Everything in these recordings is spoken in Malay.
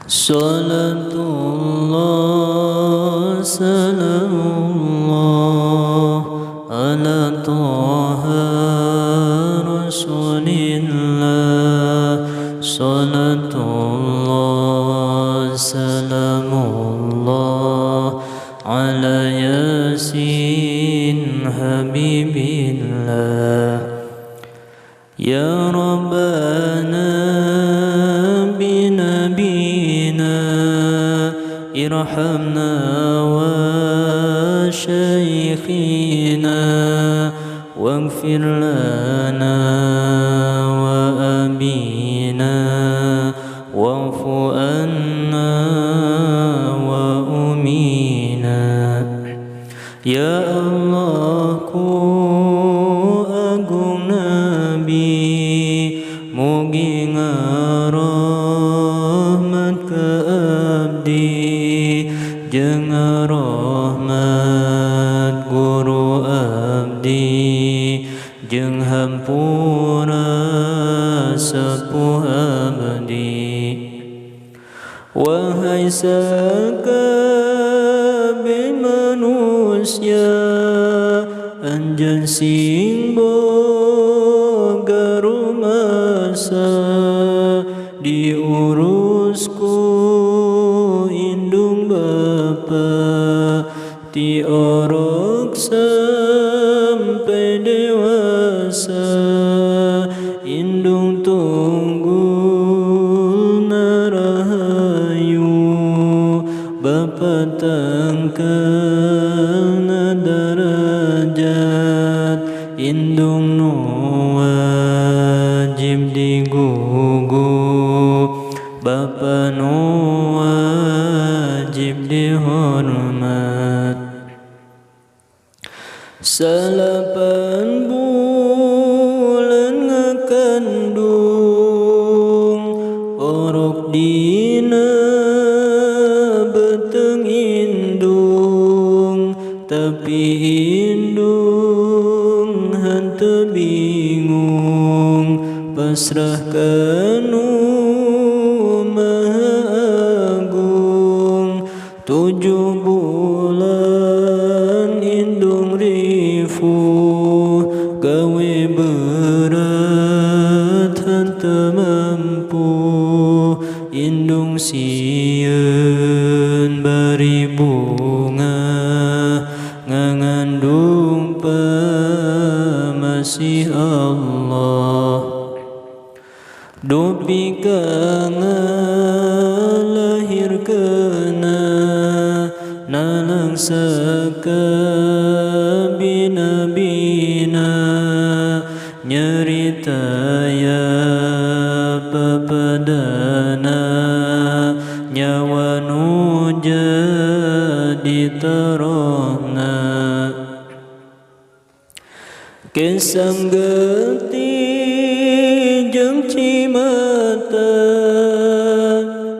Salatullah salamullah ala Taha Rasulillah. Salatullah salamullah ala Yasin Habibillah. Ya Rabbana binabina irhamna wa shaykhina waghfir lana wa abina wa'fu anna wa umina. Ya Allah ku agung Nabi mugi ngarahmat ka abdi jeung rahmat guru abdi jeung hampura sepuh abdi. Wahai sakabeh manusia anjeun sing boga rumasa diurus ku indung bapa ti orok sampai dewasa indung tunggul narahayu bapa tangkalna darajat indung nu wajib digugu bapa nu wajib dihormat. Salapan bulan ngakandung orok dina beteng indung tapi indung hanteu bingung pasrah kanu Maha Agung. 7 bulan indung rifuh gawe berat hanteu mampu indung sieun bari bunga ngangandung pamasih Allah. Dupi ka ngalahirkeuna nalangsa ka binabina nyarita ya papadana nyawa nu jadi tarona kesang geuti jeung cimata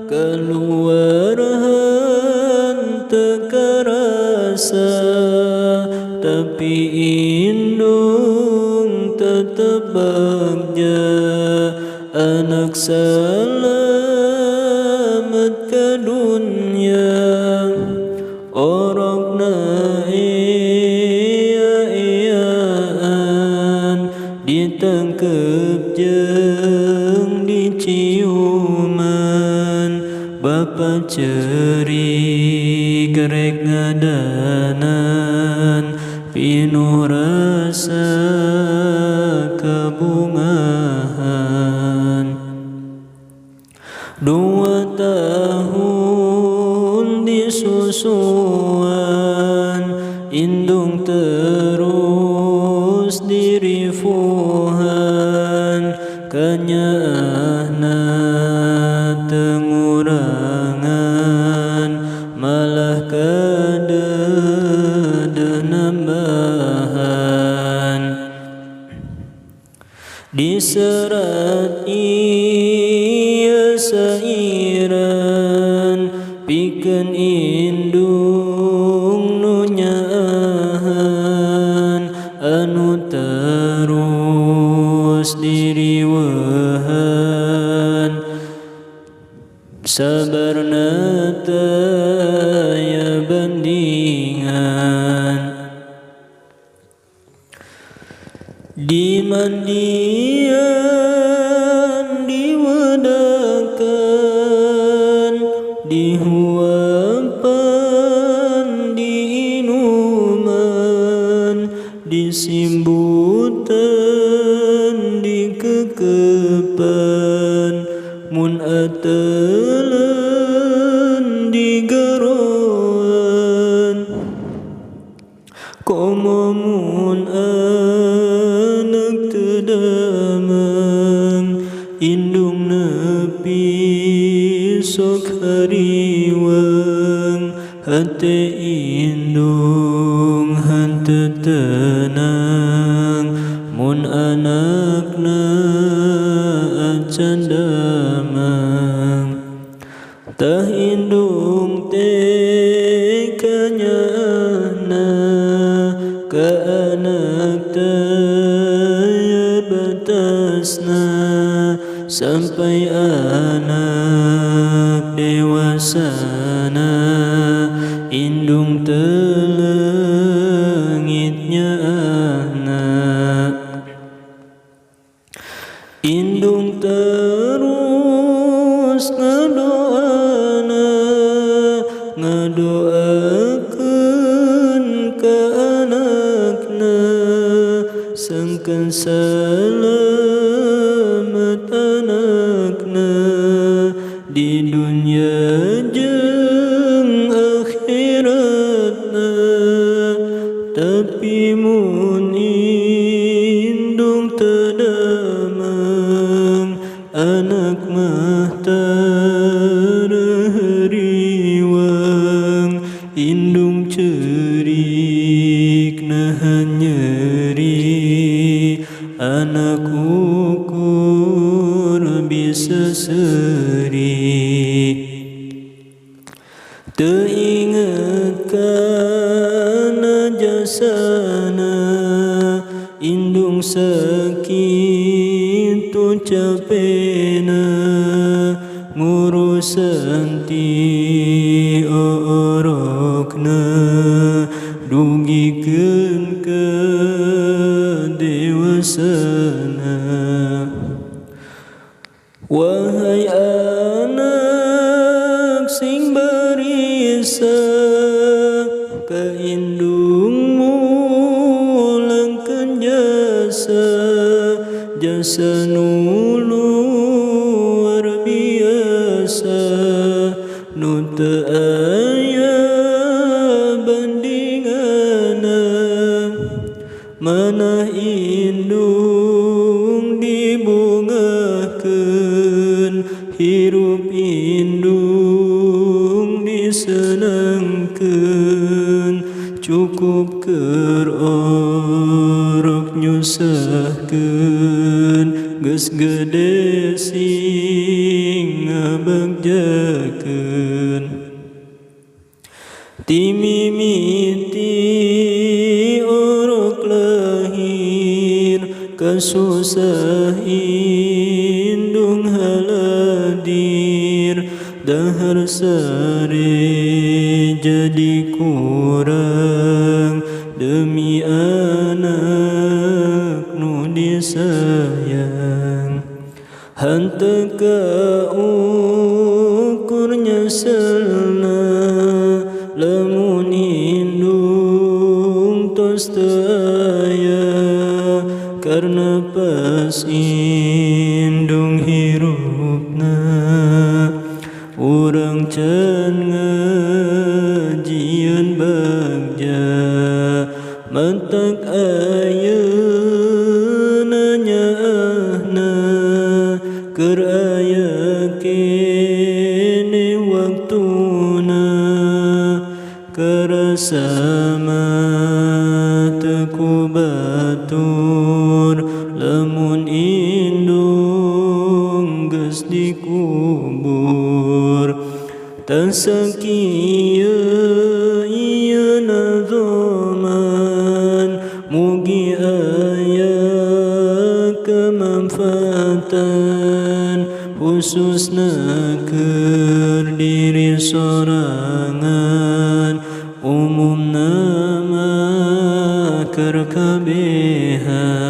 keluar henteu karasa tapi indung tetep bagja anak salamet ka dunya orokna iya-iyaan ditangkep jeung diciuman bapa ceuri gerek ngadanan pinuh rasa kebungahan. 2 tahun disusuan indung terus dirifuhan kanyaahna tengurangan malah kadeudeun nambahan. Diserat ieu sairan pikeun indung nu nyaahan anu terus diriweuhan sabarna taya bandingan di mandian diwadakan dihuapan diinuman disimbutan dikekepan mun atelan digaroan komo mun anak tedamang indung nepi sok hariwang hate indung hante tenang mun anakna acan damang tah indung te kanyana ka anak taya batasna sampai anak dewasana indung telengitnya anak indung terus ngadoana ngadoakeun ka anakna sangkan salamet anakna di dunia jeung akhiratna tapi mun indung tedamang anak mah tareheriwang indung cerik nahan nyeri anak ukur bisa seri teinget kana jasana indung sakitu capena ngurusan ti orokna dugikeun ka dewasana wahai anak sing barisa ka indungmu langkeun jasa nu luar biasa nu teu aya bandingana manah indung dibungakeun hirup indung disenengkeun cukup keur orok nyusahkeun geus gede sing ngabagjakeun ti mimiti orok lahir kasusah indung haladir dahar sare jadi kurang demi anak nu disayang henteu ka ukur nyeselna lamun indung tos teu aya karna pas indung hirupna urang can ngajieun bagja mantak ayeuna nyaahna keur aya kene waktuna karasa mah teu kubatur lamun indung geus dikubur tasakieu ieuna zaman mugi aya kemanfaatan khususna keur diri sorangan umum nama keur kabehan